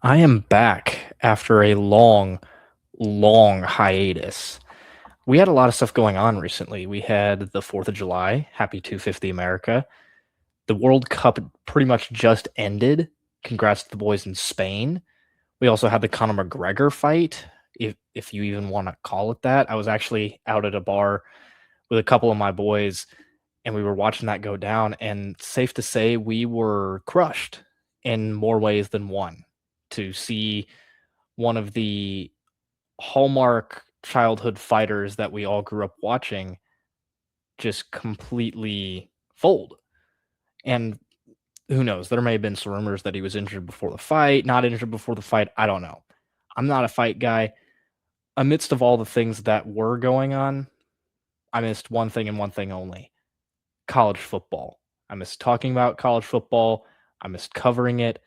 I am back after a long, long hiatus. We had a lot of stuff going on recently. We had the 4th of July, happy 250 America. The World Cup pretty much just ended. Congrats to the boys in Spain. We also had the Conor McGregor fight, if you even want to call it that. I was actually out at a bar with a couple of my boys and we were watching that go down, and safe to say we were crushed in more ways than one to see one of the hallmark childhood fighters that we all grew up watching just completely fold. And who knows? There may have been some rumors that he was injured before the fight, not injured before the fight. I don't know. I'm not a fight guy. Amidst of all the things that were going on, I missed one thing and one thing only: college football. I missed talking about college football. I missed covering it.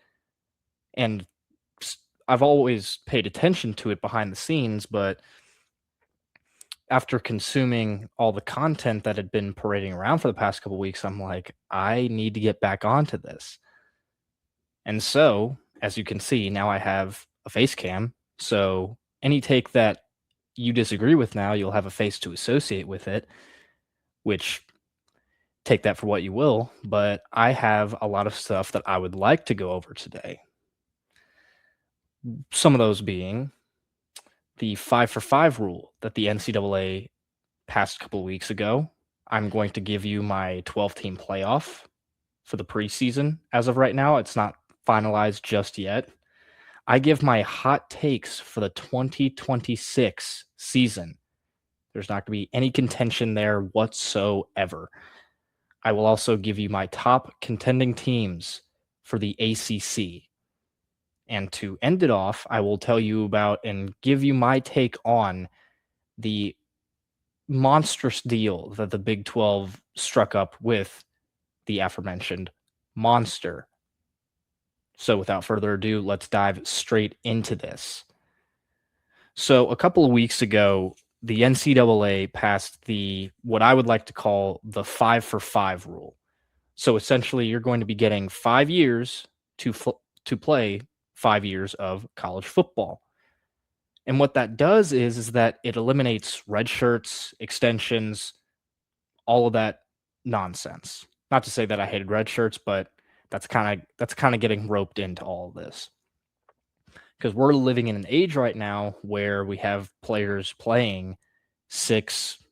And I've always paid attention to it behind the scenes, but after consuming all the content that had been parading around for the past couple weeks, I'm like, I need to get back onto this. And so, as you can see, now I have a face cam. So any take that you disagree with now, you'll have a face to associate with it, which take that for what you will. But I have a lot of stuff that I would like to go over today. Some of those being the 5 for 5 rule that the NCAA passed a couple of weeks ago. I'm going to give you my 12-team playoff for the preseason. As of right now, it's not finalized just yet. I give my hot takes for the 2026 season. There's not going to be any contention there whatsoever. I will also give you my top contending teams for the ACC. And to end it off, I will tell you about and give you my take on the monstrous deal that the Big 12 struck up with the aforementioned monster. So without further ado, let's dive straight into this. So a couple of weeks ago, the NCAA passed the what I would like to call the 5 for 5 rule. So essentially, you're going to be getting 5 years to play 5 years of college football. And what that does is that it eliminates red shirts, extensions, all of that nonsense. Not to say that I hated red shirts, but that's kind of getting roped into all of this. Because we're living in an age right now where we have players playing 6,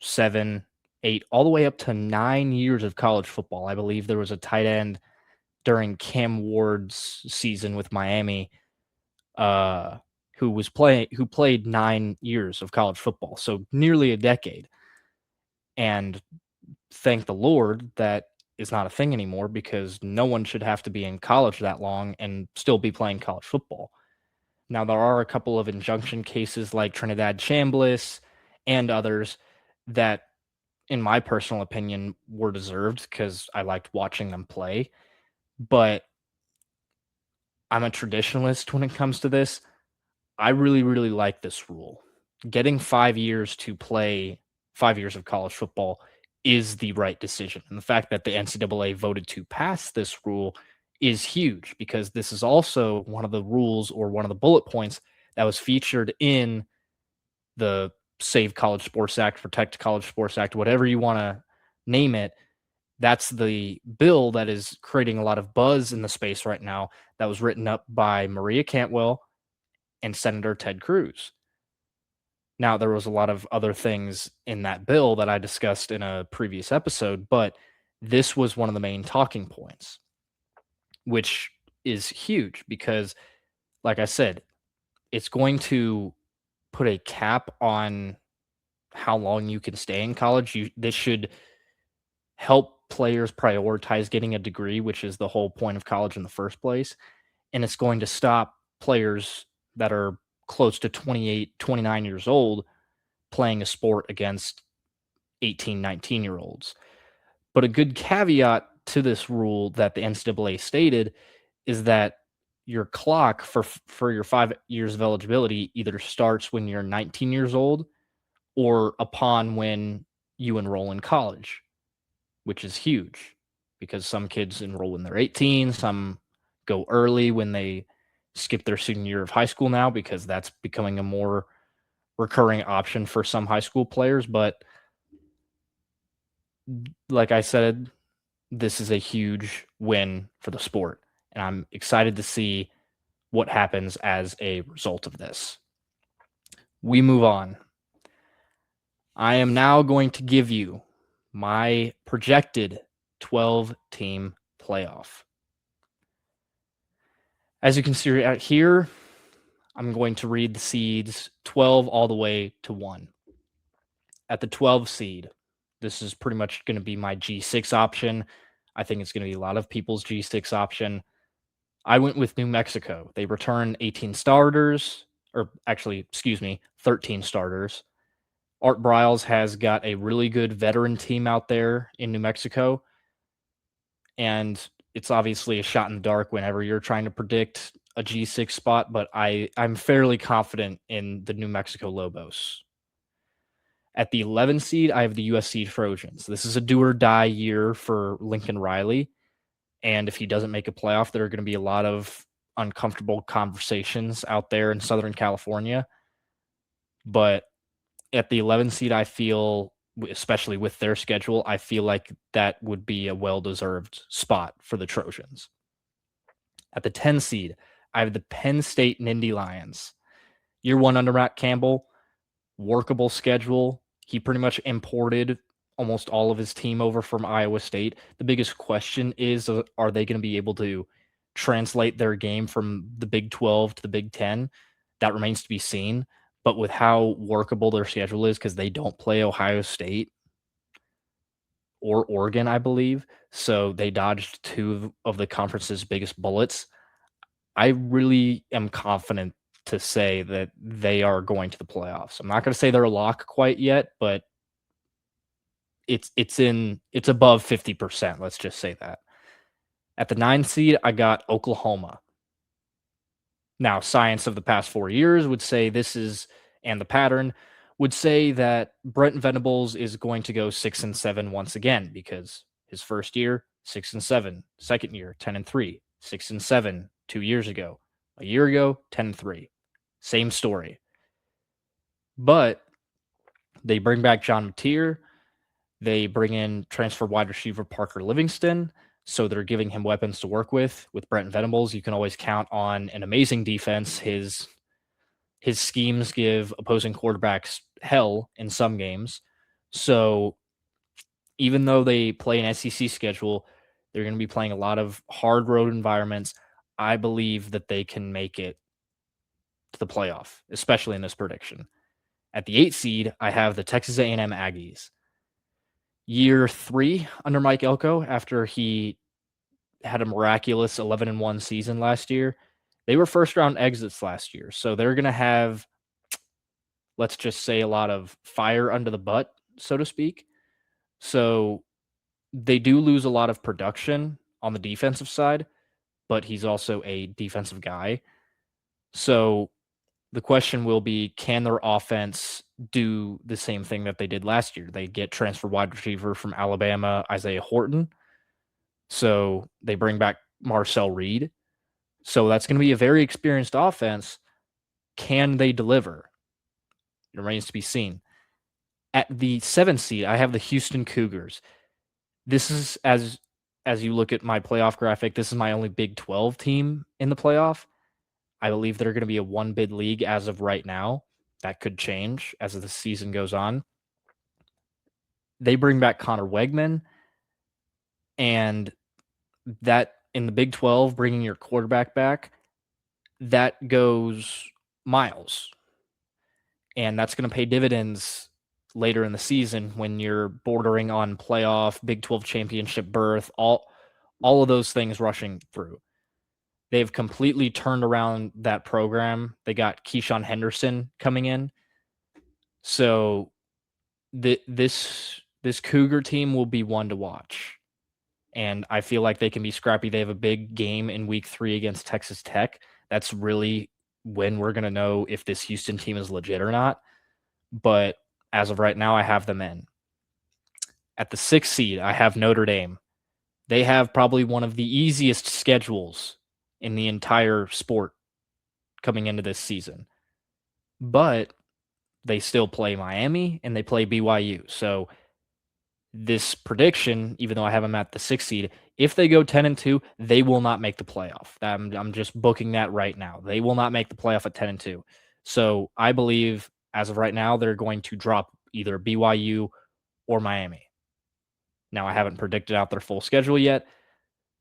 7, 8, all the way up to 9 years of college football. I believe there was a tight end during Cam Ward's season with Miami, who played 9 years of college football, so nearly a decade. And thank the Lord that is not a thing anymore, because no one should have to be in college that long and still be playing college football. Now, there are a couple of injunction cases like Trinidad Chambliss and others that, in my personal opinion, were deserved because I liked watching them play. But I'm a traditionalist when it comes to this. I really, really like this rule. Getting 5 years to play 5 years of college football is the right decision. And the fact that the NCAA voted to pass this rule is huge, because this is also one of the rules, or one of the bullet points, that was featured in the Save College Sports Act, Protect College Sports Act, whatever you want to name it. That's the bill that is creating a lot of buzz in the space right now, that was written up by Maria Cantwell and Senator Ted Cruz. Now, there was a lot of other things in that bill that I discussed in a previous episode, but this was one of the main talking points, which is huge because, like I said, it's going to put a cap on how long you can stay in college. This should help players prioritize getting a degree, which is the whole point of college in the first place. And it's going to stop players that are close to 28, 29 years old playing a sport against 18, 19-year-olds. But a good caveat to this rule that the NCAA stated is that your clock for your 5 years of eligibility either starts when you're 19 years old or upon when you enroll in college, which is huge because some kids enroll when they're 18, some go early when they skip their senior year of high school now because that's becoming a more recurring option for some high school players. But like I said, this is a huge win for the sport, and I'm excited to see what happens as a result of this. We move on. I am now going to give you my projected 12-team playoff. As you can see out here, I'm going to read the seeds 12 all the way to 1. At the 12 seed, this is pretty much going to be my G6 option. I think it's going to be a lot of people's G6 option. I went with New Mexico. They return 18 starters, or actually, 13 starters. Art Briles has got a really good veteran team out there in New Mexico. And it's obviously a shot in the dark whenever you're trying to predict a G6 spot, but I'm fairly confident in the New Mexico Lobos. At the 11 seed, I have the USC Trojans. This is a do or die year for Lincoln Riley. And if he doesn't make a playoff, there are going to be a lot of uncomfortable conversations out there in Southern California. But at the 11 seed, I feel, especially with their schedule, I feel like that would be a well-deserved spot for the Trojans. At the 10 seed, I have the Penn State Nittany Lions. Year one under Matt Campbell, workable schedule. He pretty much imported almost all of his team over from Iowa State. The biggest question is, are they going to be able to translate their game from the Big 12 to the Big 10? That remains to be seen. But with how workable their schedule is, because they don't play Ohio State or Oregon, I believe, so they dodged two of the conference's biggest bullets. I really am confident to say that they are going to the playoffs. I'm not going to say they're a lock quite yet, but it's above 50%. Let's just say that. At the 9 seed, I got Oklahoma. Now, science of the past 4 years would say this is, and the pattern would say that Brent Venables is going to go 6-7 once again, because his first year, 6-7, second year, 10-3, 6-7 2 years ago, a year ago, 10-3, same story. But they bring back John Mateer. They bring in transfer wide receiver Parker Livingston. So they're giving him weapons to work with. With Brent Venables, you can always count on an amazing defense. His schemes give opposing quarterbacks hell in some games. So even though they play an SEC schedule, they're going to be playing a lot of hard road environments. I believe that they can make it to the playoff, especially in this prediction. At the 8 seed, I have the Texas A&M Aggies. Year 3 under Mike Elko, after he had a miraculous 11-1 season last year. They were first-round exits last year, so they're going to have, let's just say, a lot of fire under the butt, so to speak. So they do lose a lot of production on the defensive side, but he's also a defensive guy. So the question will be, can their offense do the same thing that they did last year? They get transfer wide receiver from Alabama, Isaiah Horton. So they bring back Marcel Reed. So that's going to be a very experienced offense. Can they deliver? It remains to be seen. At the 7th seed, I have the Houston Cougars. This is, as you look at my playoff graphic, this is my only Big 12 team in the playoff. I believe they're going to be a one-bid league as of right now. That could change as the season goes on. They bring back Connor Wegman, and that in the Big 12, bringing your quarterback back, that goes miles. And that's going to pay dividends later in the season when you're bordering on playoff, Big 12 championship berth, all of those things rushing through. They've completely turned around that program. They got Keyshawn Henderson coming in. So this Cougar team will be one to watch. And I feel like they can be scrappy. They have a big game in week 3 against Texas Tech. That's really when we're going to know if this Houston team is legit or not. But as of right now, I have them in. At the 6th seed, I have Notre Dame. They have probably one of the easiest schedules in the entire sport coming into this season. But they still play Miami and they play BYU. So this prediction, even though I have them at the 6th seed, if they go 10-2, they will not make the playoff. I'm just booking that right now. They will not make the playoff at 10-2. So I believe as of right now, they're going to drop either BYU or Miami. Now I haven't predicted out their full schedule yet,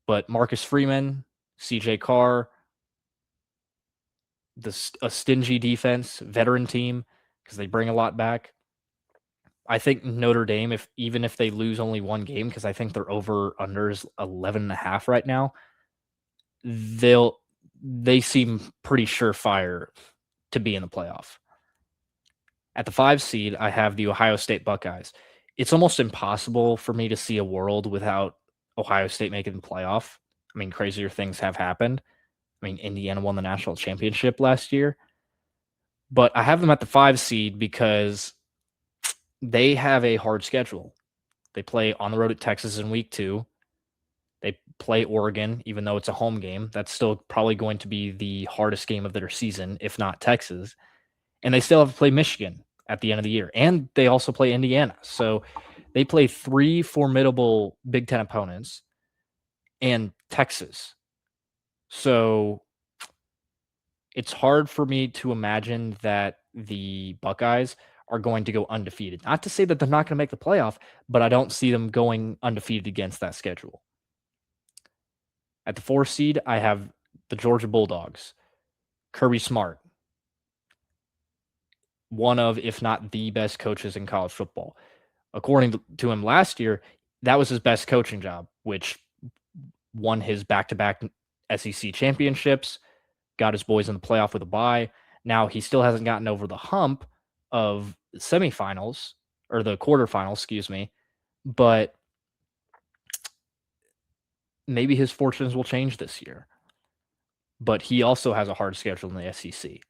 but Marcus Freeman, CJ Carr, a stingy defense, veteran team, because they bring a lot back. I think Notre Dame, even if they lose only one game, because I think their over under is 11.5 right now, they seem pretty surefire to be in the playoff. At the 5 seed, I have the Ohio State Buckeyes. It's almost impossible for me to see a world without Ohio State making the playoff. I mean, crazier things have happened. I mean, Indiana won the national championship last year. But I have them at the 5 seed because they have a hard schedule. They play on the road at Texas in week 2. They play Oregon, even though it's a home game. That's still probably going to be the hardest game of their season, if not Texas. And they still have to play Michigan at the end of the year. And they also play Indiana. So they play 3 formidable Big Ten opponents and Texas. So it's hard for me to imagine that the Buckeyes are going to go undefeated. Not to say that they're not going to make the playoff, but I don't see them going undefeated against that schedule. At the 4 seed, I have the Georgia Bulldogs. Kirby Smart, one of, if not the best coaches in college football. According to him last year, that was his best coaching job, which won his back-to-back SEC championships, got his boys in the playoff with a bye. Now, he still hasn't gotten over the hump of the semifinals, or the quarterfinals, excuse me, but maybe his fortunes will change this year. But he also has a hard schedule in the SEC.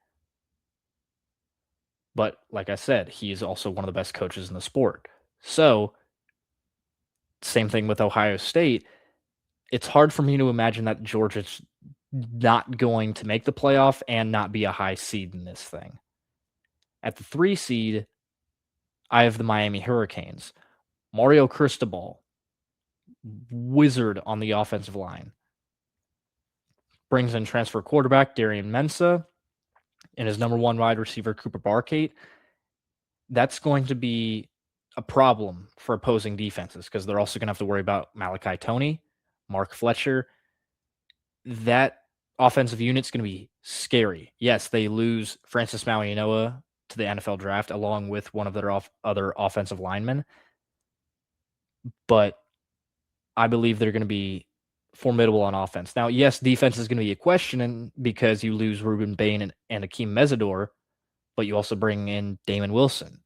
But like I said, he is also one of the best coaches in the sport. So, same thing with Ohio State. It's hard for me to imagine that Georgia's not going to make the playoff and not be a high seed in this thing. At the 3 seed, I have the Miami Hurricanes. Mario Cristobal, wizard on the offensive line. Brings in transfer quarterback Darian Mensah and his number 1 wide receiver Cooper Barkate. That's going to be a problem for opposing defenses because they're also going to have to worry about Malachi Toney, Mark Fletcher. That offensive unit's going to be scary. Yes, they lose Francis Mauigoa to the NFL draft along with one of their other offensive linemen, but I believe they're going to be formidable on offense. Now, yes, defense is going to be a question because you lose Ruben Bain and Akeem Mesidor, but you also bring in Damon Wilson.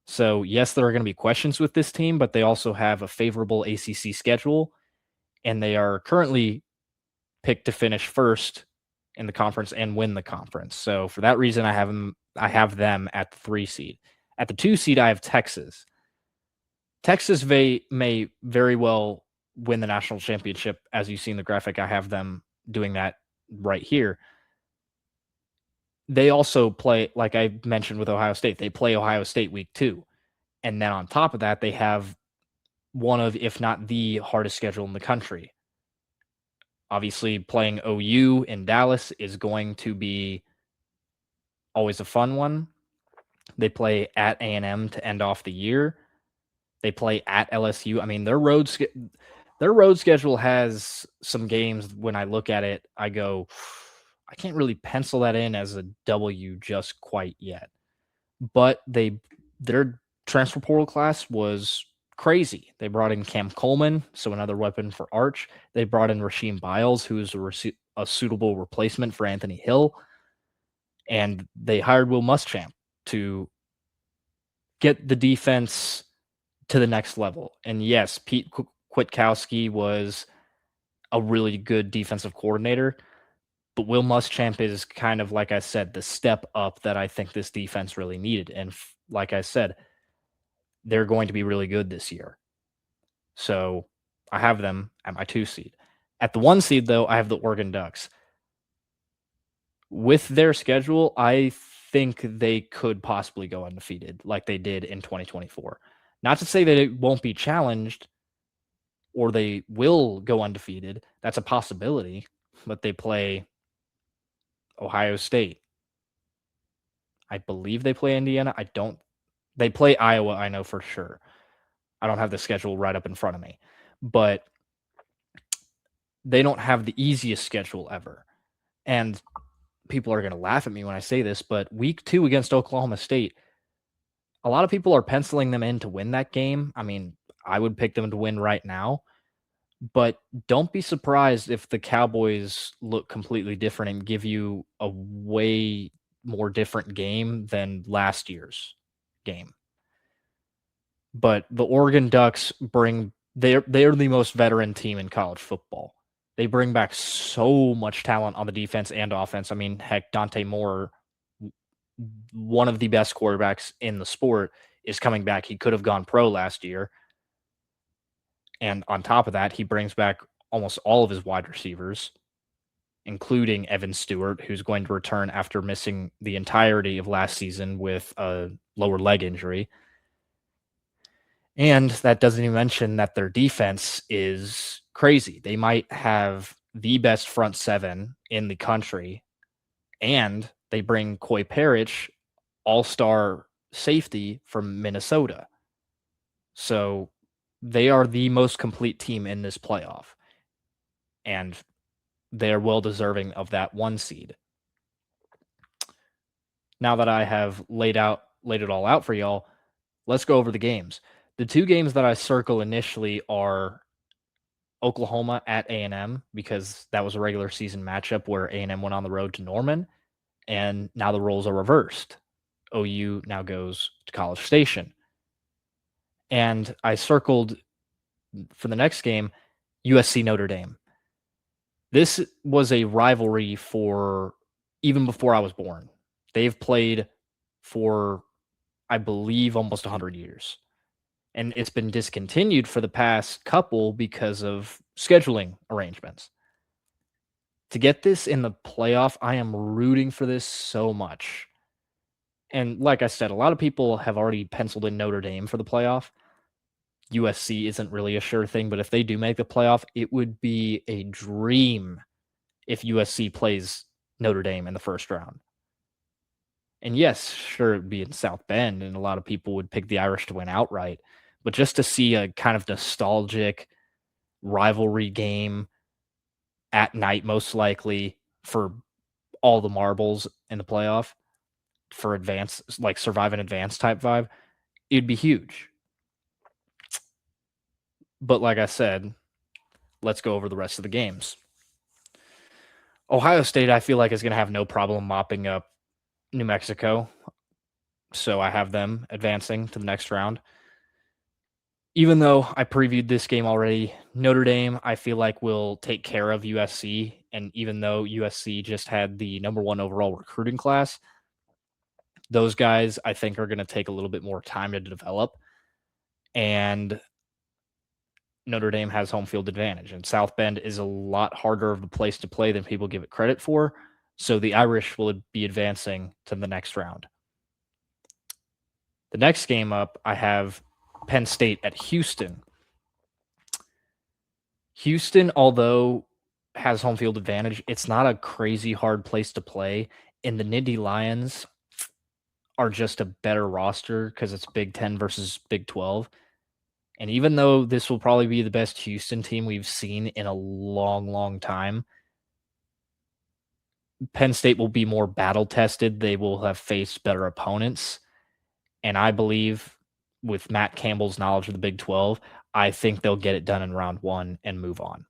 So, yes, there are going to be questions with this team, but they also have a favorable ACC schedule, and they are currently picked to finish first in the conference and win the conference. So, for that reason, I have them at the 3 seed. At the 2 seed, I have Texas. Texas may very well win the national championship. As you see in the graphic, I have them doing that right here. They also play, like I mentioned with Ohio State, they play Ohio State week 2. And then on top of that, they have one of, if not the hardest schedule in the country. Obviously, playing OU in Dallas is going to be always a fun one. They play at A&M to end off the year. They play at LSU. I mean, their road schedule has some games. When I look at it, I go, I can't really pencil that in as a W just quite yet. But their transfer portal class was crazy. They brought in Cam Coleman, so another weapon for Arch. They brought in Rasheem Biles, who's a suitable replacement for Anthony Hill. And they hired Will Muschamp to get the defense to the next level. And yes, Pete Kwiatkowski was a really good defensive coordinator, but Will Muschamp is kind of, like I said, the step up that I think this defense really needed. And like I said, they're going to be really good this year. So I have them at my 2 seed. At the 1 seed, though, I have the Oregon Ducks. With their schedule, I think they could possibly go undefeated like they did in 2024. Not to say that it won't be challenged or they will go undefeated. That's a possibility, but they play Ohio State. I believe they play Indiana. I don't. They play Iowa, I know for sure. I don't have the schedule right up in front of me, but they don't have the easiest schedule ever. And people are going to laugh at me when I say this, but week 2 against Oklahoma State, a lot of people are penciling them in to win that game. I mean, I would pick them to win right now, but don't be surprised if the Cowboys look completely different and give you a way more different game than last year's game. But the Oregon Ducks they're the most veteran team in college football. They bring back so much talent on the defense and offense. I mean, heck, Dante Moore, one of the best quarterbacks in the sport, is coming back. He could have gone pro last year. And on top of that, he brings back almost all of his wide receivers, including Evan Stewart, who's going to return after missing the entirety of last season with a lower leg injury. And that doesn't even mention that their defense is crazy. They might have the best front seven in the country, and they bring Coy Parrish, all-star safety from Minnesota. So they are the most complete team in this playoff, and they're well deserving of that 1 seed. Now that I have laid it all out for y'all, let's go over the games. The 2 games that I circle initially are Oklahoma at A&M, because that was a regular season matchup where A&M went on the road to Norman, and now the roles are reversed. OU now goes to College Station. And I circled for the next game USC Notre Dame. This was a rivalry for even before I was born. They've played for, I believe, almost 100 years. And it's been discontinued for the past couple because of scheduling arrangements. To get this in the playoff, I am rooting for this so much. And like I said, a lot of people have already penciled in Notre Dame for the playoff. USC isn't really a sure thing, but if they do make the playoff, it would be a dream if USC plays Notre Dame in the first round. And yes, sure, it would be in South Bend, and a lot of people would pick the Irish to win outright. But just to see a kind of nostalgic rivalry game at night, most likely for all the marbles in the playoff for advance, like survive and advance type vibe, it'd be huge. But like I said, let's go over the rest of the games. Ohio State, I feel like, is going to have no problem mopping up New Mexico. So I have them advancing to the next round. Even though I previewed this game already, Notre Dame, I feel like, will take care of USC. And even though USC just had the number 1 overall recruiting class, those guys, I think, are going to take a little bit more time to develop. And Notre Dame has home field advantage. And South Bend is a lot harder of a place to play than people give it credit for. So the Irish will be advancing to the next round. The next game up, I have Penn State at Houston. Houston, although has home field advantage, it's not a crazy hard place to play. And the Nittany Lions are just a better roster because it's Big 10 versus Big 12. And even though this will probably be the best Houston team we've seen in a long, long time, Penn State will be more battle tested. They will have faced better opponents. And I believe with Matt Campbell's knowledge of the Big 12, I think they'll get it done in round 1 and move on.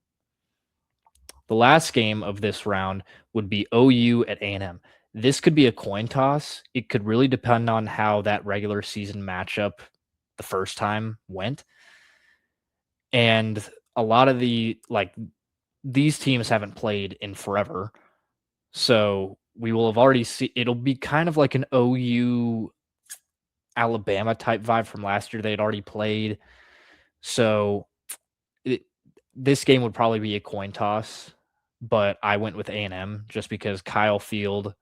The last game of this round would be OU at A&M. This could be a coin toss. It could really depend on how that regular season matchup the first time went. And a lot of these teams haven't played in forever. So we will have already seen, it'll be kind of like an OU Alabama type vibe from last year. They'd already played. So this game would probably be a coin toss. but I went with A&M just because Kyle Field,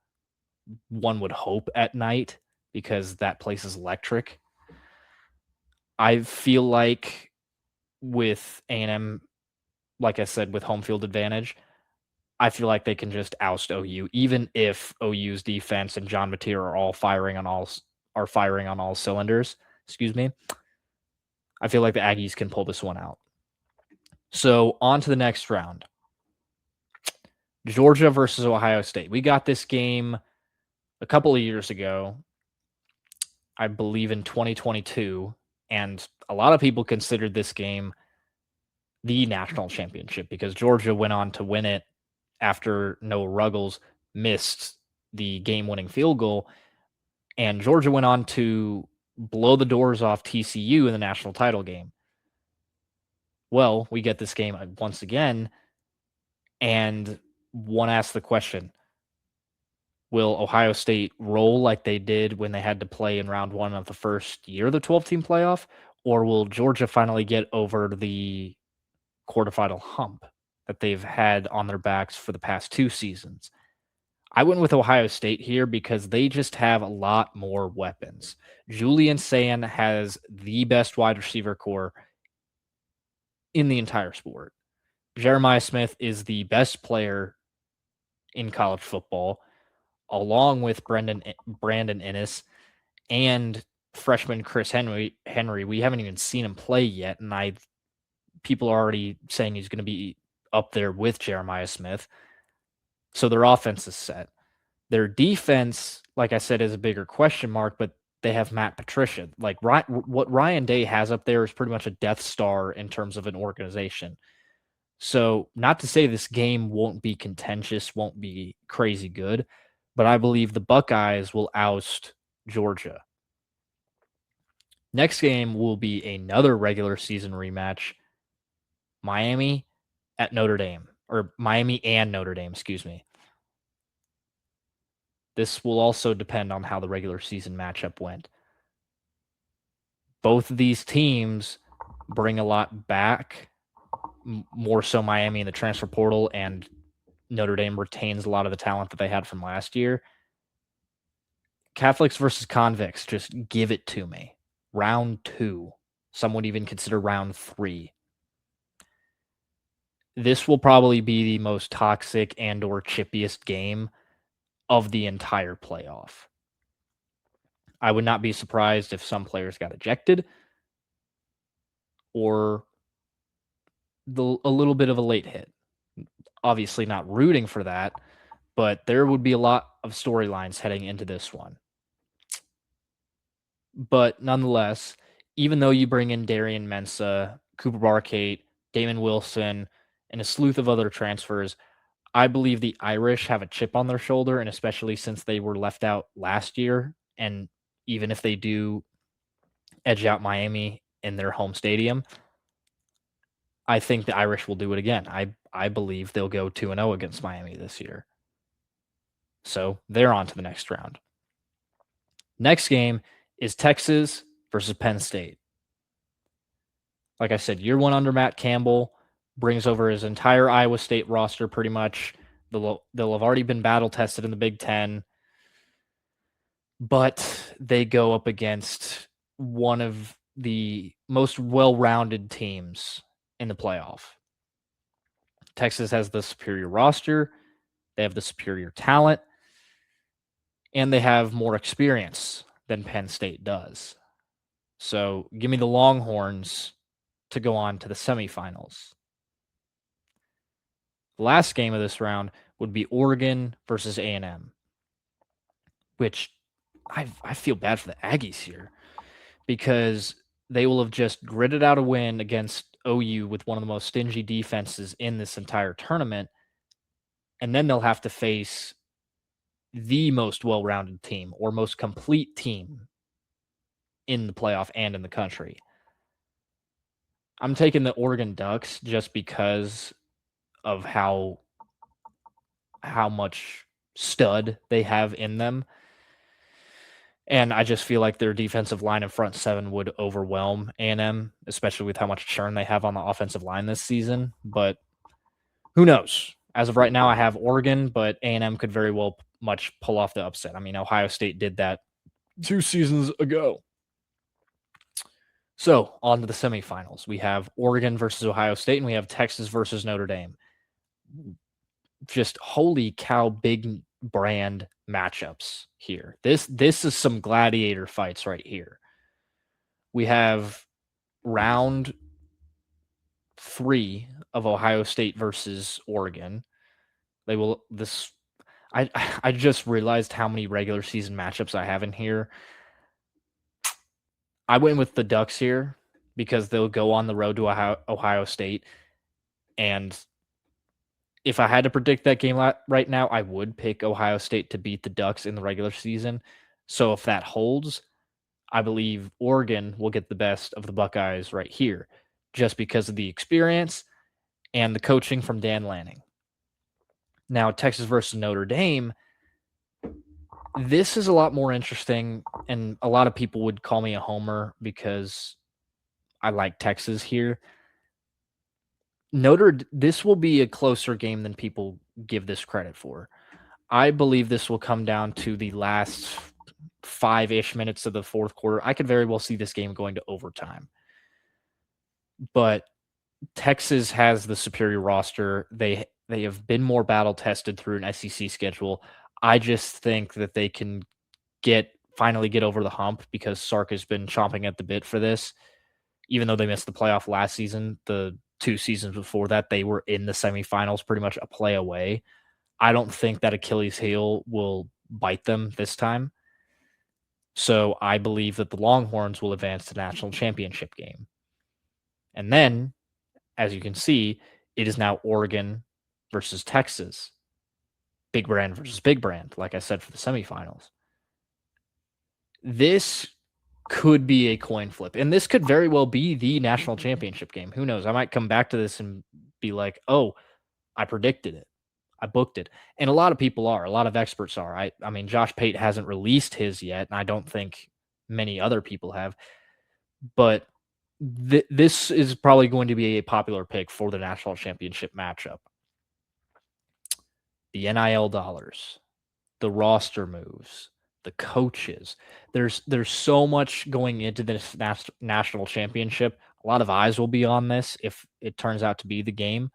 one would hope at night because that place is electric. I feel like with A&M, like I said, with home field advantage, I feel like they can just oust OU, even if OU's defense and John Mateer are firing on all cylinders. Excuse me. I feel like the Aggies can pull this one out. So on to the next round. Georgia versus Ohio State. We got this game a couple of years ago, I believe in 2022, and a lot of people considered this game the national championship because Georgia went on to win it after Noah Ruggles missed the game-winning field goal, and Georgia went on to blow the doors off TCU in the national title game. Well, we get this game once again, and one asks the question, will Ohio State roll like they did when they had to play in round one of the first year of the 12-team playoff, or will Georgia finally get over the quarterfinal hump that they've had on their backs for the past 2 seasons? I went with Ohio State here because they just have a lot more weapons. Julian Sand has the best wide receiver core in the entire sport. Jeremiah Smith is the best player in college football, along with Brandon Inniss and freshman Chris Henry. We haven't even seen him play yet, and people are already saying he's going to be up there with Jeremiah Smith. So their offense is set. Their defense, like I said, is a bigger question mark, but they have Matt Patricia. Like what Ryan Day has up there is pretty much a Death Star in terms of an organization. So not to say this game won't be contentious, won't be crazy good, but I believe the Buckeyes will oust Georgia. Next game will be another regular season rematch. Miami at Notre Dame, or Miami and Notre Dame, excuse me. This will also depend on how the regular season matchup went. Both of these teams bring a lot back, more so Miami in the transfer portal, and Notre Dame retains a lot of the talent that they had from last year. Catholics versus convicts, just give it to me. Round 2. Some would even consider round 3. This will probably be the most toxic and or chippiest game of the entire playoff. I would not be surprised if some players got ejected or a little bit of a late hit. Obviously not rooting for that, but there would be a lot of storylines heading into this one. But nonetheless, even though you bring in Darian Mensah, Cooper Barkate, Damon Wilson, and a slew of other transfers, I believe the Irish have a chip on their shoulder, and especially since they were left out last year, and even if they do edge out Miami in their home stadium, I think the Irish will do it again. I believe they'll go 2-0 against Miami this year. So they're on to the next round. Next game is Texas versus Penn State. Like I said, year one under Matt Campbell brings over his entire Iowa State roster pretty much. They'll have already been battle tested in the Big Ten, but they go up against one of the most well-rounded teams in the playoff. Texas has the superior roster, they have the superior talent, and they have more experience than Penn State does. So give me the Longhorns to go on to the semifinals. The last game of this round would be Oregon versus A&M, which I feel bad for the Aggies here because they will have just gritted out a win against OU with one of the most stingy defenses in this entire tournament, and then they'll have to face the most well-rounded team or most complete team in the playoff and in the country. I'm taking the Oregon Ducks just because of how much stud they have in them. And I just feel like their defensive line and front seven would overwhelm A&M, especially with how much churn they have on the offensive line this season. But who knows? As of right now, I have Oregon, but A&M could very well much pull off the upset. I mean, Ohio State did that 2 seasons ago. So, on to the semifinals. We have Oregon versus Ohio State, and we have Texas versus Notre Dame. Just holy cow, big brand matchups here. This is some gladiator fights right here. We have round 3 of Ohio State versus Oregon. They will this I just realized how many regular season matchups I have in here. I went with the Ducks here because they'll go on the road to Ohio State. And if I had to predict that game right now, I would pick Ohio State to beat the Ducks in the regular season. So if that holds, I believe Oregon will get the best of the Buckeyes right here just because of the experience and the coaching from Dan Lanning. Now, Texas versus Notre Dame, this is a lot more interesting, and a lot of people would call me a homer because I like Texas here. This will be a closer game than people give this credit for. I believe this will come down to the last 5-ish minutes of the fourth quarter. I could very well see this game going to overtime. But Texas has the superior roster. They have been more battle tested through an SEC schedule. I just think that they can finally get over the hump because Sark has been chomping at the bit for this. Even though they missed the playoff last season, the 2 seasons before that, they were in the semifinals pretty much a play away. I don't think that Achilles heel will bite them this time. So I believe that the Longhorns will advance to the national championship game. And then, as you can see, it is now Oregon versus Texas. Big brand versus big brand, like I said, for the semifinals. This could be a coin flip, and this could very well be the national championship game. Who knows? I might come back to this and be like, oh, I predicted it. I booked it. And a lot of people are. A lot of experts are. I mean, Josh Pate hasn't released his yet, and I don't think many other people have. But this is probably going to be a popular pick for the national championship matchup. The NIL dollars, the roster moves, the coaches. There's so much going into this national championship. A lot of eyes will be on this if it turns out to be the game.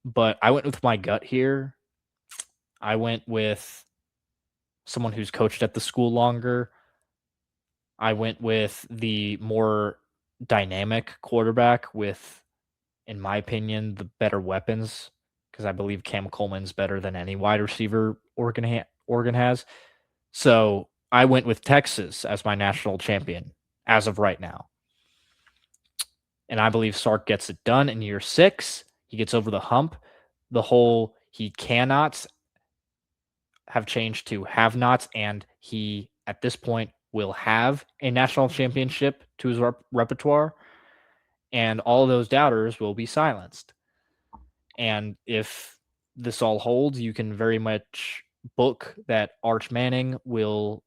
But I went with my gut here. I went with someone who's coached at the school longer. I went with the more dynamic quarterback with, in my opinion, the better weapons because I believe Cam Coleman's better than any wide receiver Oregon has. So I went with Texas as my national champion as of right now. And I believe Sark gets it done in year 6. He gets over the hump. The whole he cannot have changed to have nots, and he, at this point, will have a national championship to his repertoire, and all of those doubters will be silenced. And if this all holds, you can very much book that Arch Manning will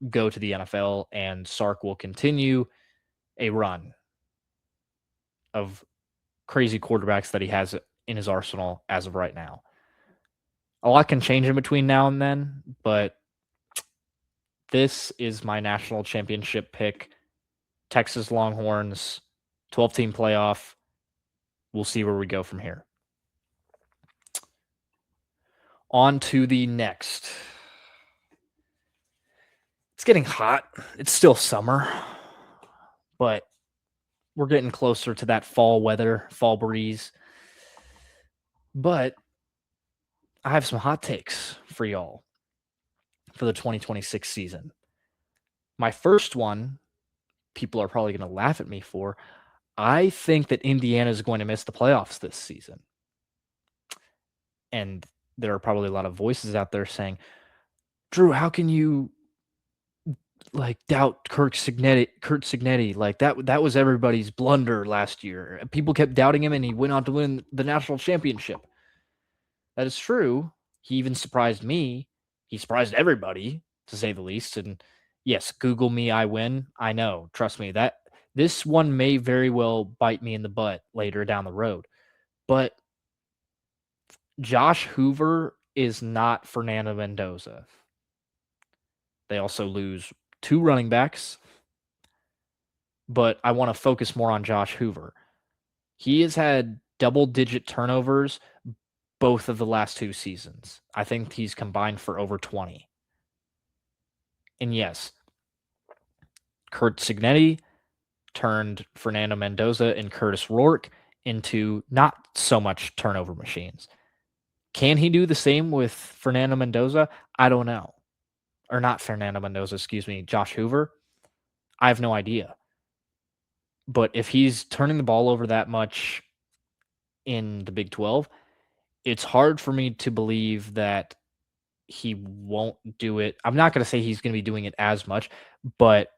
go to the NFL and Sark will continue a run of crazy quarterbacks that he has in his arsenal as of right now. A lot can change in between now and then, but this is my national championship pick. Texas Longhorns, 12-team playoff. We'll see where we go from here. On to the next. It's getting hot. It's still summer, but we're getting closer to that fall weather, fall breeze. But I have some hot takes for y'all for the 2026 season. My first one, people are probably going to laugh at me for. I think that Indiana is going to miss the playoffs this season. And there are probably a lot of voices out there saying, Drew, how can you doubt Kurt Signetti? Like that was everybody's blunder last year. People kept doubting him and he went on to win the national championship. That is true. He even surprised me. He surprised everybody, to say the least. And yes, Google me, I win. I know. Trust me, that this one may very well bite me in the butt later down the road. But Josh Hoover is not Fernando Mendoza. They also lose 2 running backs, but I want to focus more on Josh Hoover. He has had double-digit turnovers both of the last 2 seasons. I think he's combined for over 20. And yes, Curt Cignetti turned Fernando Mendoza and Curtis Rourke into not so much turnover machines. Can he do the same with Fernando Mendoza? I don't know. Or not Fernando Mendoza, excuse me, Josh Hoover. I have no idea. But if he's turning the ball over that much in the Big 12, it's hard for me to believe that he won't do it. I'm not going to say he's going to be doing it as much, but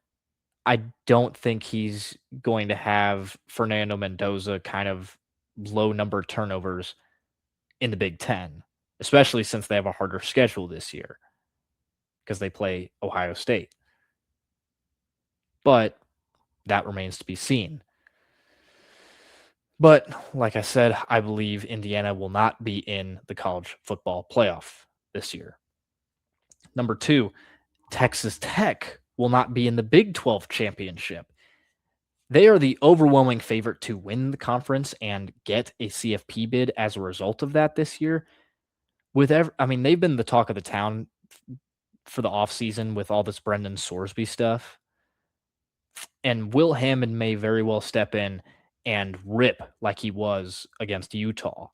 I don't think he's going to have Fernando Mendoza kind of low number turnovers in the Big 10, especially since they have a harder schedule this year because they play Ohio State. But that remains to be seen. But like I said, I believe Indiana will not be in the college football playoff this year. Number 2, Texas Tech will not be in the Big 12 championship. They are the overwhelming favorite to win the conference and get a CFP bid as a result of that this year. They've been the talk of the town for the offseason with all this Brendan Sorsby stuff. And Will Hammond may very well step in and rip like he was against Utah.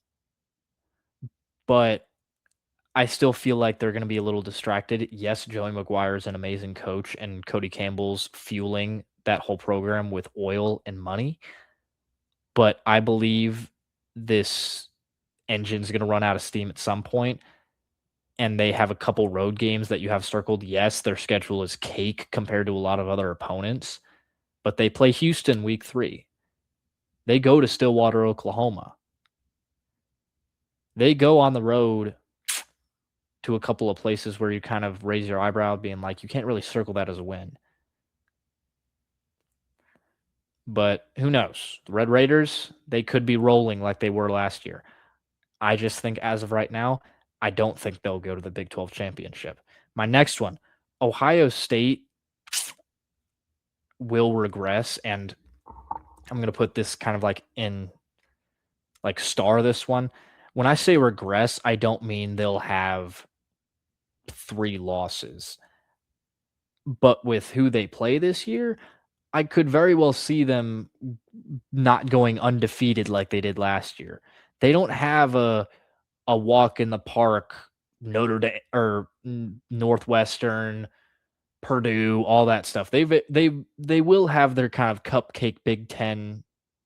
But I still feel like they're going to be a little distracted. Yes, Joey McGuire is an amazing coach, and Cody Campbell's fueling that whole program with oil and money. But I believe this engine's going to run out of steam at some point, and they have a couple road games that you have circled. Yes, their schedule is cake compared to a lot of other opponents, but they play Houston week 3. They go to Stillwater, Oklahoma. They go on the road to a couple of places where you kind of raise your eyebrow being like, you can't really circle that as a win. But who knows? The Red Raiders, they could be rolling like they were last year. I just think as of right now, I don't think they'll go to the Big 12 championship. My next one, Ohio State will regress, and I'm going to put this kind of like in like star this one. When I say regress, I don't mean they'll have 3 losses. But with who they play this year, I could very well see them not going undefeated like they did last year. They don't have a walk in the park Notre Dame or Northwestern, Purdue, all that stuff. They will have their kind of cupcake Big 10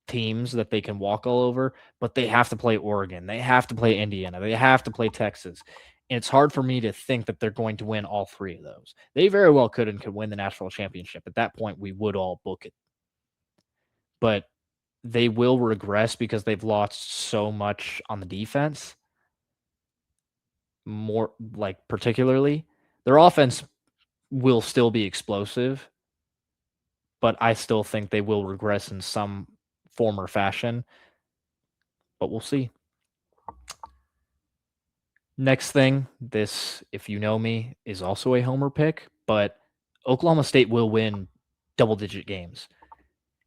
teams that they can walk all over, but they have to play Oregon. They have to play Indiana. They have to play Texas. And it's hard for me to think that they're going to win all 3 of those. They very well could and could win the national championship. At that point, we would all book it. But they will regress because they've lost so much on the defense. More like particularly, their offense will still be explosive, but I still think they will regress in some form or fashion. But we'll see. Next thing, this, if you know me, is also a homer pick, but Oklahoma State will win double-digit games.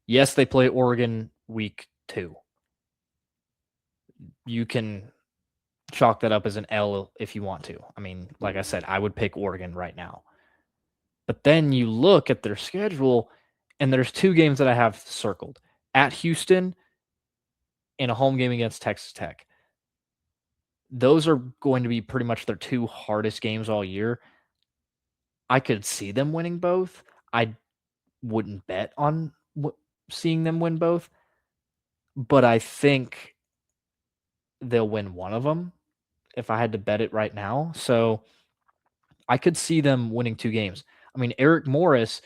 Yes, they play Oregon week 2. You can chalk that up as an L if you want to. I mean, like I said, I would pick Oregon right now. But then you look at their schedule, and there's 2 games that I have circled. At Houston and a home game against Texas Tech. Those are going to be pretty much their 2 hardest games all year. I could see them winning both. I wouldn't bet on seeing them win both, but I think they'll win one of them if I had to bet it right now. So I could see them winning 2 games. I mean, Eric Morris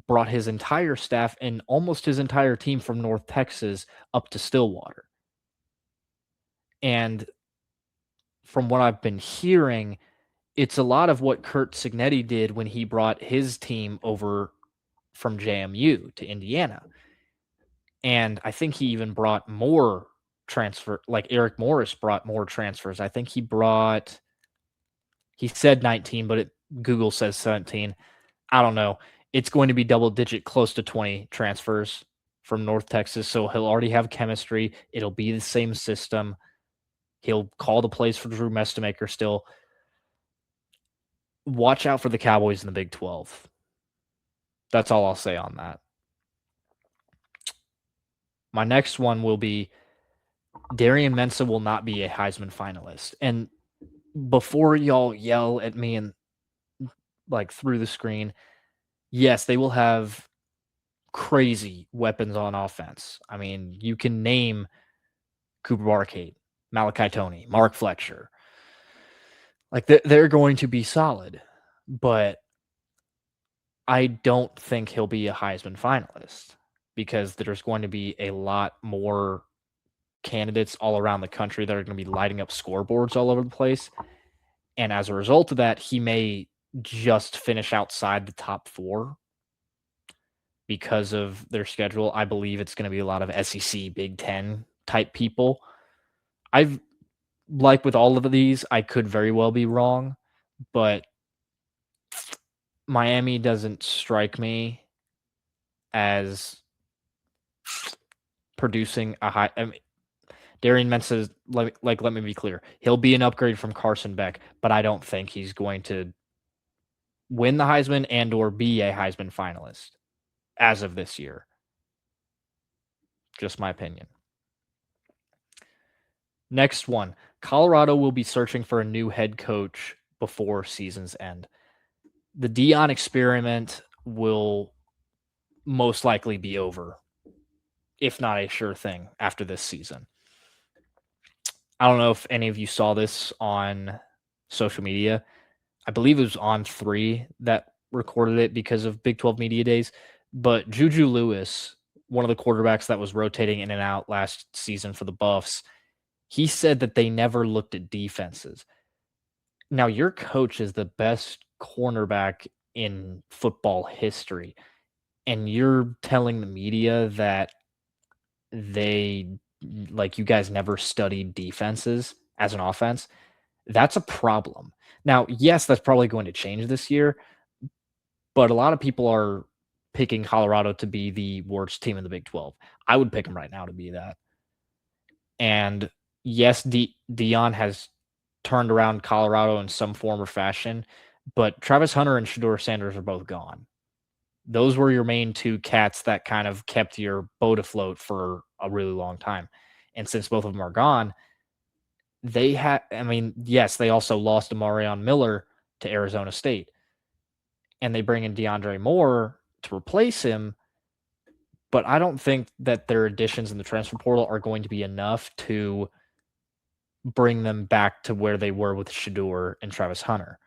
brought his entire staff and almost his entire team from North Texas up to Stillwater. And from what I've been hearing, it's a lot of what Curt Cignetti did when he brought his team over from JMU to Indiana. And I think he even brought more transfer, like Eric Morris brought more transfers. I think he said 19, but Google says 17. I don't know. It's going to be double digit, close to 20 transfers from North Texas. So he'll already have chemistry. It'll be the same system. He'll call the plays for Drew Mestamaker still. Watch out for the Cowboys in the Big 12. That's all I'll say on that. My next one will be Darian Mensah will not be a Heisman finalist. And before y'all yell at me and like through the screen, yes, they will have crazy weapons on offense. I mean, you can name Cooper Barkade, Malachi Toney, Mark Fletcher. Like they're going to be solid, but I don't think he'll be a Heisman finalist because there's going to be a lot more candidates all around the country that are going to be lighting up scoreboards all over the place. And as a result of that, he may just finish outside the top 4 because of their schedule. I believe it's going to be a lot of SEC, Big Ten type people. Like with all of these, I could very well be wrong, but Miami doesn't strike me as producing a high. I mean, Darian Mensah, let me be clear. He'll be an upgrade from Carson Beck, but I don't think he's going to win the Heisman and or be a Heisman finalist as of this year. Just my opinion. Next one. Colorado will be searching for a new head coach before season's end. The Deion experiment will most likely be over, if not a sure thing, after this season. I don't know if any of you saw this on social media. I believe it was on 3 that recorded it because of Big 12 Media Days. But Juju Lewis, one of the quarterbacks that was rotating in and out last season for the Buffs, he said that they never looked at defenses. Now, your coach is the best cornerback in football history, and you're telling the media that you guys never studied defenses as an offense. That's a problem. Now, yes, that's probably going to change this year, but a lot of people are picking Colorado to be the worst team in the Big 12. I would pick them right now to be that. And yes, Deion has turned around Colorado in some form or fashion, but Travis Hunter and Shedeur Sanders are both gone. Those were your main 2 cats that kind of kept your boat afloat for a really long time. And since both of them are gone, yes, they also lost Amarion Miller to Arizona State. And they bring in DeAndre Moore to replace him. But I don't think that their additions in the transfer portal are going to be enough to bring them back to where they were with Shedeur and Travis Hunter.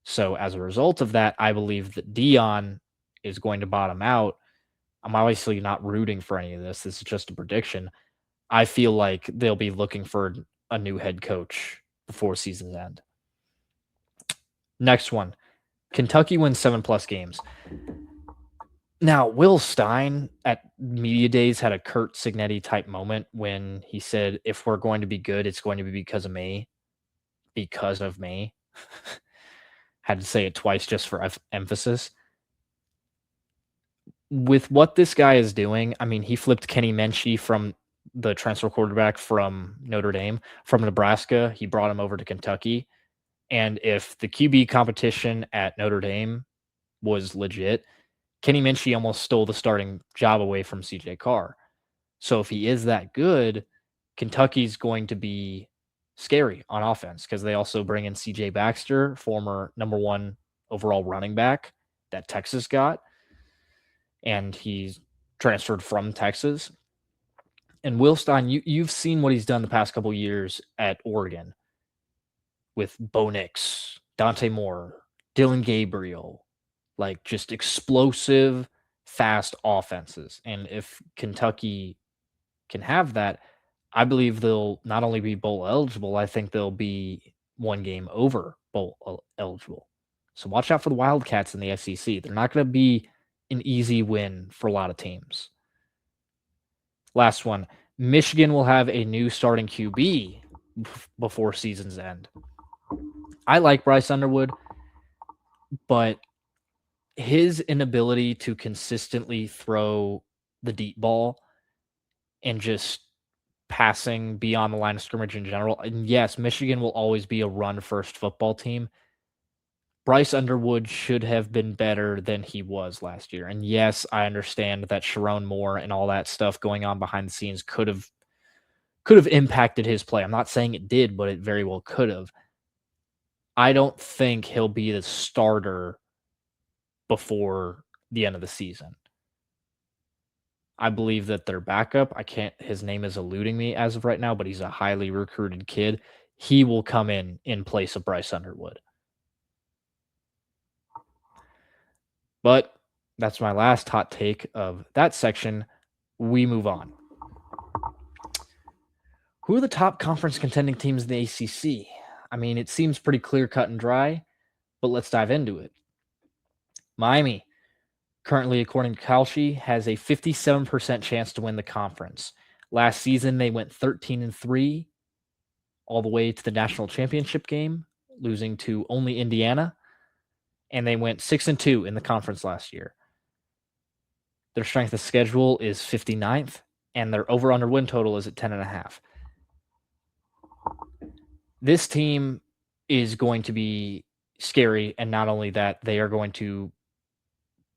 So as a result of that, I believe that Deion is going to bottom out. I'm obviously not rooting for any of this. This is just a prediction. I feel like they'll be looking for a new head coach before season's end. Next one. Kentucky wins 7+ games. Now, Will Stein at Media Days had a Kurt Signetti type moment when he said, if we're going to be good, it's going to be because of me. Because of me. Had to say it twice just for emphasis. With what this guy is doing, I mean, he flipped Kenny Menchie from the transfer quarterback from Notre Dame, from Nebraska. He brought him over to Kentucky. And if the QB competition at Notre Dame was legit, Kenny Minchie almost stole the starting job away from CJ Carr. So if he is that good, Kentucky's going to be scary on offense because they also bring in CJ Baxter, former number 1 overall running back that Texas got. And he's transferred from Texas. And Will Stein, you've seen what he's done the past couple years at Oregon with Bo Nix, Dante Moore, Dylan Gabriel, like just explosive, fast offenses. And if Kentucky can have that, I believe they'll not only be bowl eligible, I think they'll be 1 game over bowl eligible. So watch out for the Wildcats in the SEC. They're not going to be an easy win for a lot of teams. Last one. Michigan will have a new starting QB before season's end. I like Bryce Underwood, but his inability to consistently throw the deep ball and just passing beyond the line of scrimmage in general. And yes, Michigan will always be a run-first football team. Bryce Underwood should have been better than he was last year. And yes, I understand that Sharon Moore and all that stuff going on behind the scenes could have impacted his play. I'm not saying it did, but it very well could have. I don't think he'll be the starter before the end of the season. I believe that their backup, his name is eluding me as of right now, but he's a highly recruited kid. He will come in place of Bryce Underwood. But that's my last hot take of that section. We move on. Who are the top conference contending teams in the ACC? I mean, it seems pretty clear cut and dry, but let's dive into it. Miami, currently, according to Kalshi, has a 57% chance to win the conference. Last season, they went 13-3 all the way to the national championship game, losing to only Indiana, and they went 6-2 in the conference last year. Their strength of schedule is 59th, and their over-under win total is at 10.5. This team is going to be scary, and not only that, they are going to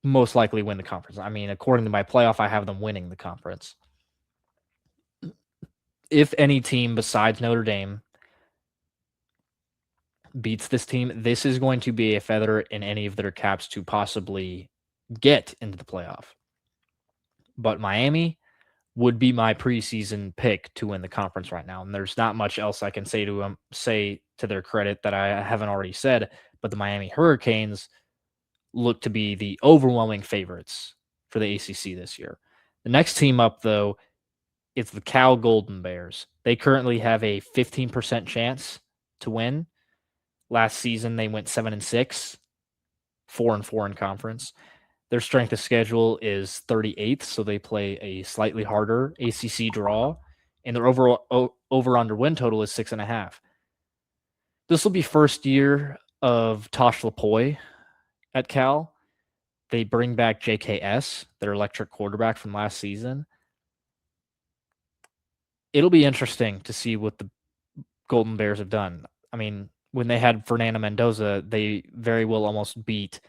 most likely win the conference. I mean, according to my playoff, I have them winning the conference. If any team besides Notre Dame beats this team, this is going to be a feather in any of their caps to possibly get into the playoff. But Miami would be my preseason pick to win the conference right now. And there's not much else I can say to their credit that I haven't already said, but the Miami Hurricanes look to be the overwhelming favorites for the ACC this year. The next team up, though, is the Cal Golden Bears. They currently have a 15% chance to win. Last season, they went 7-6, 4-4 in conference. Their strength of schedule is 38th, so they play a slightly harder ACC draw, and their overall over-under win total is 6.5. This will be first year of Tosh Lapoy at Cal. They bring back JKS, their electric quarterback from last season. It'll be interesting to see what the Golden Bears have done. I mean, when they had Fernando Mendoza, they very well almost beat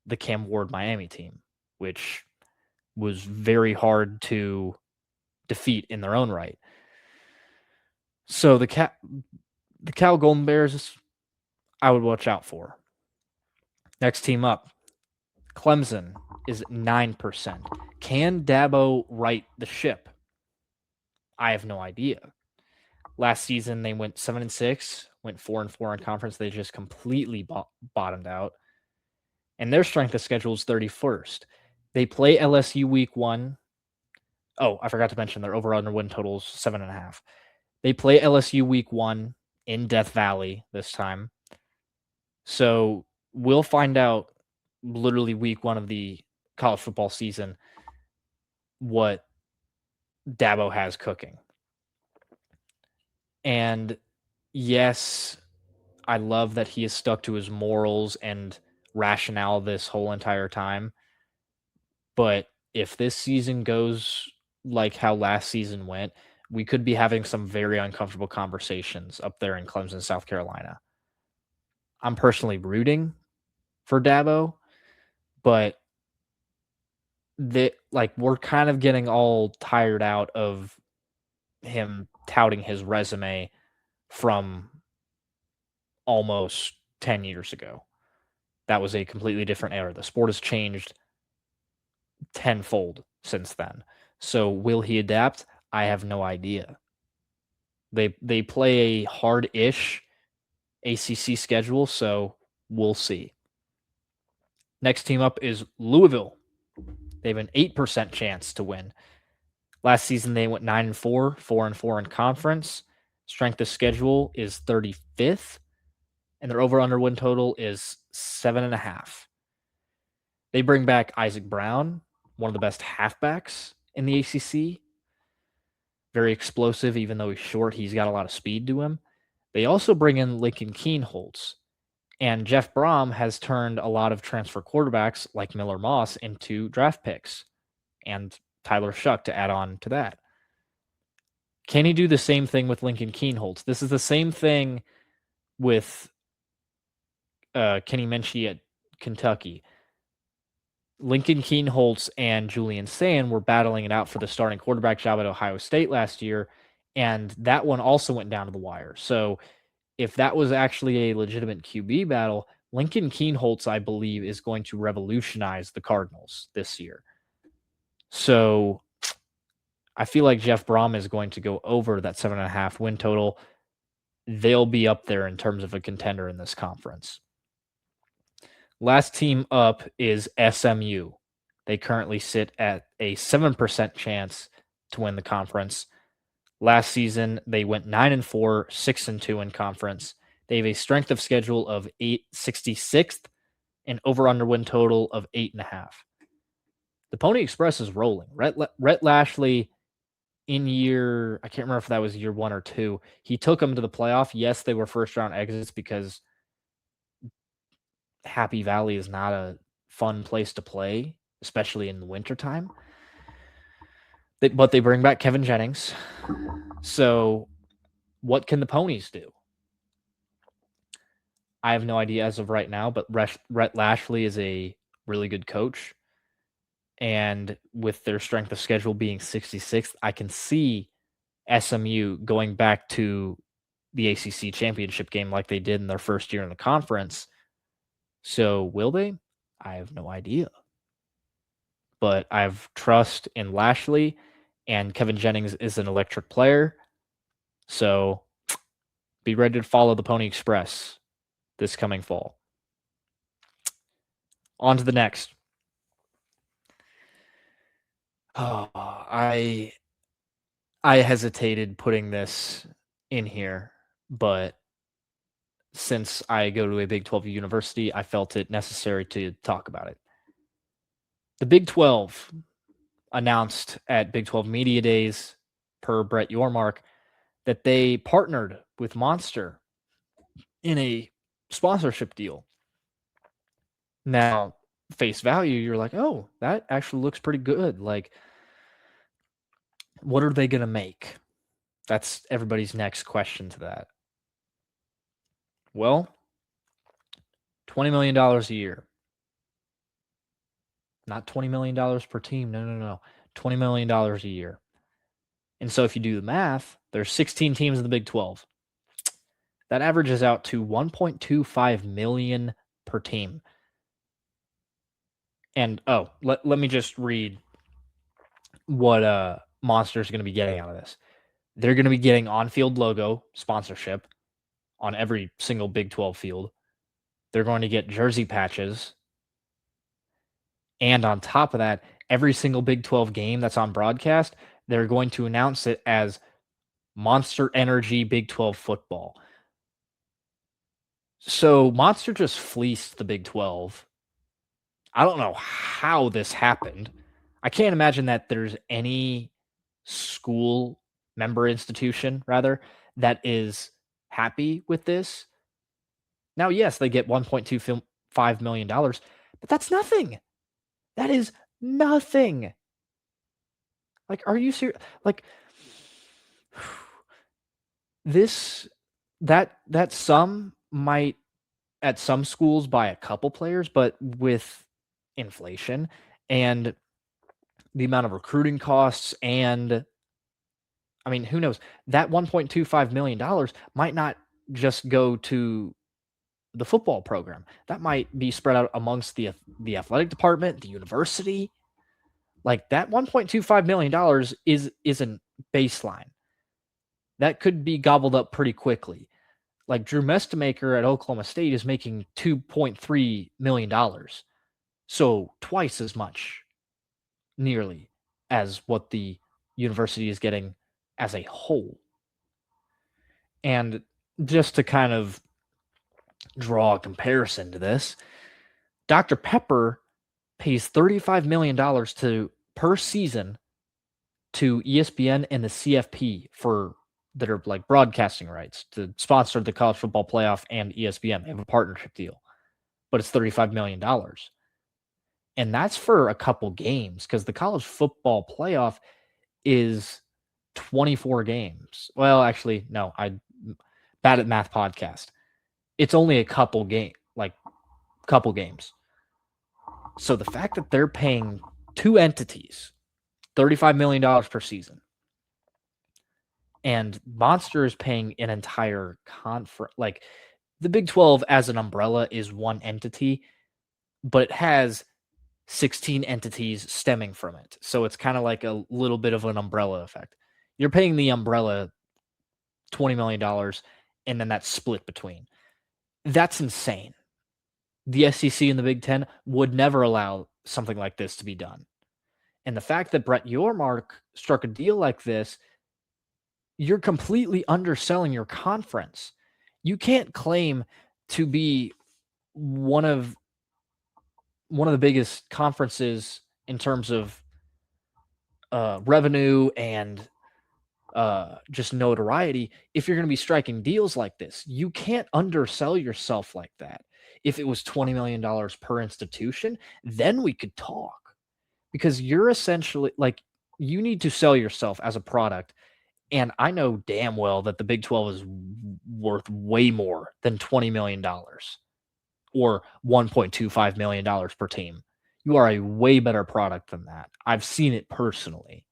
the Cam Ward Miami team, which was very hard to defeat in their own right. So the Cal Golden Bears, I would watch out for. Next team up, Clemson is at 9%. Can Dabo right the ship? I have no idea. Last season, they went 7-6, went 4-4 in conference. They just completely bottomed out. And their strength of schedule is 31st. They play LSU week 1. Oh, I forgot to mention their over-under win total is 7.5. They play LSU week 1 in Death Valley this time. So we'll find out literally week 1 of the college football season what Dabo has cooking. And yes, I love that he has stuck to his morals and rationale this whole entire time. But if this season goes like how last season went, we could be having some very uncomfortable conversations up there in Clemson, South Carolina. I'm personally rooting for Dabo, but we're kind of getting all tired out of him touting his resume from almost 10 years ago. That was a completely different era. The sport has changed tenfold since then. So will he adapt? I have no idea. They play a hard-ish ACC schedule, so we'll see. Next team up is Louisville. They have an 8% chance to win. Last season, they went 9-4, 4-4 in conference. Strength of schedule is 35th, and their over-under win total is 7.5. They bring back Isaac Brown, one of the best halfbacks in the ACC. very explosive, even though he's short. He's got a lot of speed to him. They also bring in Lincoln Kienholz, and Jeff Brom has turned a lot of transfer quarterbacks like Miller Moss into draft picks, and Tyler Shuck to add on to that. Can he do the same thing with Lincoln Kienholz? This is the same thing with Kenny Minchie at Kentucky. Lincoln Kienholz and Julian Sayin were battling it out for the starting quarterback job at Ohio State last year, and that one also went down to the wire. So if that was actually a legitimate QB battle, Lincoln Kienholz, I believe, is going to revolutionize the Cardinals this year. So I feel like Jeff Brom is going to go over that 7.5 win total. They'll be up there in terms of a contender in this conference. Last team up is SMU. They currently sit at a 7% chance to win the conference. Last season, they went 9-4, 6-2 in conference. They have a strength of schedule of 866th and over-under win total of 8.5. The Pony Express is rolling. Rhett Lashley in year, I can't remember if that was year 1 or 2, he took them to the playoff. Yes, they were first-round exits because Happy Valley is not a fun place to play, especially in the wintertime. But they bring back Kevin Jennings. So what can the Ponies do? I have no idea as of right now, but Rhett Lashley is a really good coach. And with their strength of schedule being 66th, I can see SMU going back to the ACC championship game like they did in their first year in the conference. So will they? I have no idea. But I have trust in Lashley, and Kevin Jennings is an electric player. So be ready to follow the Pony Express this coming fall. On to the next. Oh, I hesitated putting this in here, but since I go to a Big 12 university, I felt it necessary to talk about it. The Big 12 announced at Big 12 Media Days, per Brett Yormark, that they partnered with Monster in a sponsorship deal. Now, face value, you're like, oh, that actually looks pretty good. Like, what are they going to make? That's everybody's next question to that. Well, $20 million a year. Not $20 million per team. No. $20 million a year. And so if you do the math, there's 16 teams in the Big 12. That averages out to $1.25 million per team. And, let me just read what Monster's going to be getting out of this. They're going to be getting on-field logo sponsorship on every single Big 12 field. They're going to get jersey patches. And on top of that, every single Big 12 game that's on broadcast, they're going to announce it as Monster Energy Big 12 football. So Monster just fleeced the Big 12. I don't know how this happened. I can't imagine that there's any school member institution, rather, that is happy with this. Now, yes, they get $1.25 million, but that's nothing. That is nothing. Like, are you serious? Like, that sum might at some schools buy a couple players, but with inflation and the amount of recruiting costs, and I mean, who knows? That $1.25 million might not just go to the football program. That might be spread out amongst the athletic department, the university. Like, that $1.25 million isn't baseline. That could be gobbled up pretty quickly. Like, Drew Mestemaker at Oklahoma State is making $2.3 million. So twice as much, nearly, as what the university is getting as a whole. And just to kind of draw a comparison to this, Dr. Pepper pays $35 million per season to ESPN and the CFP that are like broadcasting rights to sponsor the college football playoff and ESPN. They have a partnership deal, but it's $35 million. And that's for a couple games because the college football playoff is 24 games. Well, actually, no, I bad at math podcast. It's only a couple games. So the fact that they're paying two entities $35 million per season, and Monster is paying an entire conference, like the Big 12 as an umbrella is one entity, but it has 16 entities stemming from it. So it's kind of like a little bit of an umbrella effect. You're paying the umbrella $20 million, and then that's split between. That's insane. The SEC and the Big Ten would never allow something like this to be done. And the fact that Brett Yormark struck a deal like this, you're completely underselling your conference. You can't claim to be one of the biggest conferences in terms of revenue and just notoriety if you're going to be striking deals like this. You can't undersell yourself like that. If it was $20 million per institution, then we could talk, because you're essentially like, you need to sell yourself as a product. And I know damn well that the Big 12 is worth way more than $20 million or $1.25 million per team. You are a way better product than that. I've seen it personally.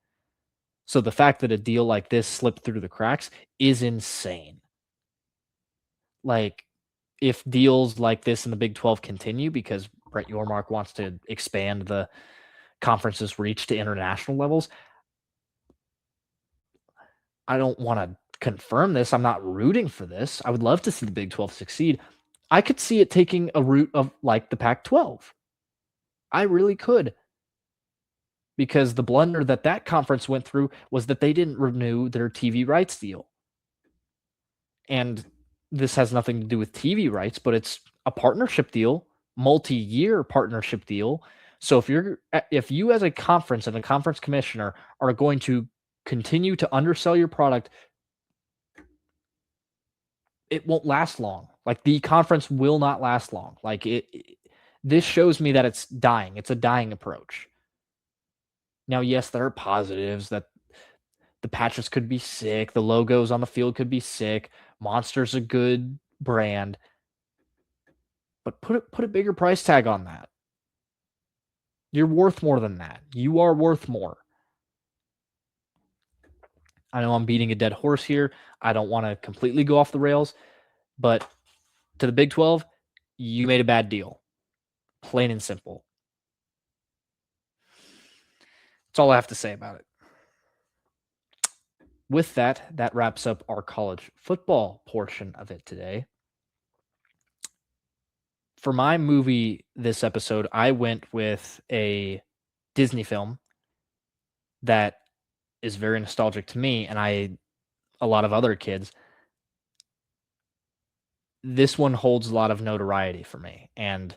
So the fact that a deal like this slipped through the cracks is insane. Like, if deals like this in the Big 12 continue because Brett Yormark wants to expand the conference's reach to international levels, I don't want to confirm this. I'm not rooting for this. I would love to see the Big 12 succeed. I could see it taking a route of like the Pac-12. I really could. Because the blunder that conference went through was that they didn't renew their TV rights deal. And this has nothing to do with TV rights, but it's a partnership deal, multi-year partnership deal. So if you as a conference and a conference commissioner are going to continue to undersell your product, it won't last long. Like, the conference will not last long. Like, this shows me that it's dying. It's a dying approach. Now, yes, there are positives that the patches could be sick. The logos on the field could be sick. Monster's a good brand. But put a bigger price tag on that. You're worth more than that. You are worth more. I know I'm beating a dead horse here. I don't want to completely go off the rails. But to the Big 12, you made a bad deal. Plain and simple. That's all I have to say about it. With that, that wraps up our college football portion of it today. For my movie this episode, I went with a Disney film that is very nostalgic to me and a lot of other kids. This one holds a lot of notoriety for me, and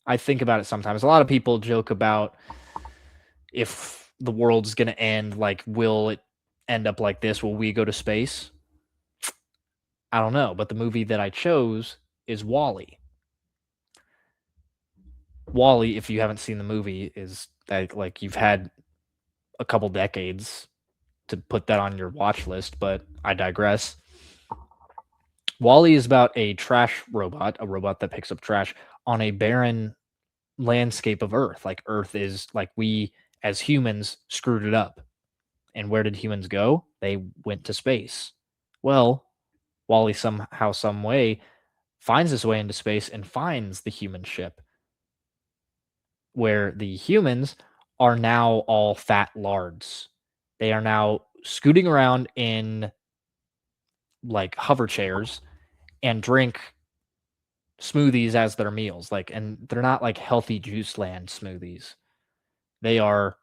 I think about it sometimes. A lot of people joke about if the world's going to end, like, will it end up like this? Will we go to space? I don't know, but the movie that I chose is WALL-E. WALL-E, if you haven't seen the movie, is like you've had a couple decades to put that on your watch list, but I digress. WALL-E is about a trash robot, a robot that picks up trash on a barren landscape of Earth. Like, Earth is like, we as humans screwed it up. And where did humans go? They went to space. Well, WALL-E somehow, some way finds his way into space and finds the human ship, where the humans are now all fat lards. They are now scooting around in like hover chairs and drink smoothies as their meals. Like, and they're not like healthy juice land smoothies. They are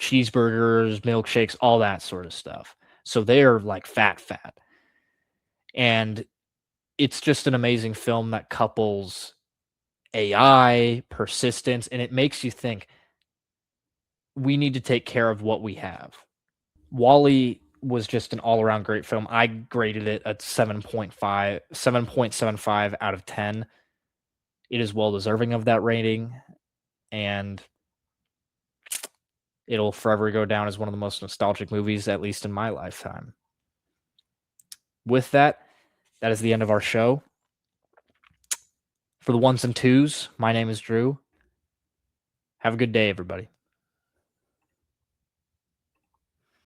cheeseburgers, milkshakes, all that sort of stuff. So they're like fat. And it's just an amazing film that couples AI, persistence, and it makes you think, we need to take care of what we have. Wall-E was just an all-around great film. I graded it at 7.75 out of 10. It is well deserving of that rating, and it'll forever go down as one of the most nostalgic movies, at least in my lifetime. With that, that is the end of our show. For the ones and twos, my name is Drew. Have a good day, everybody.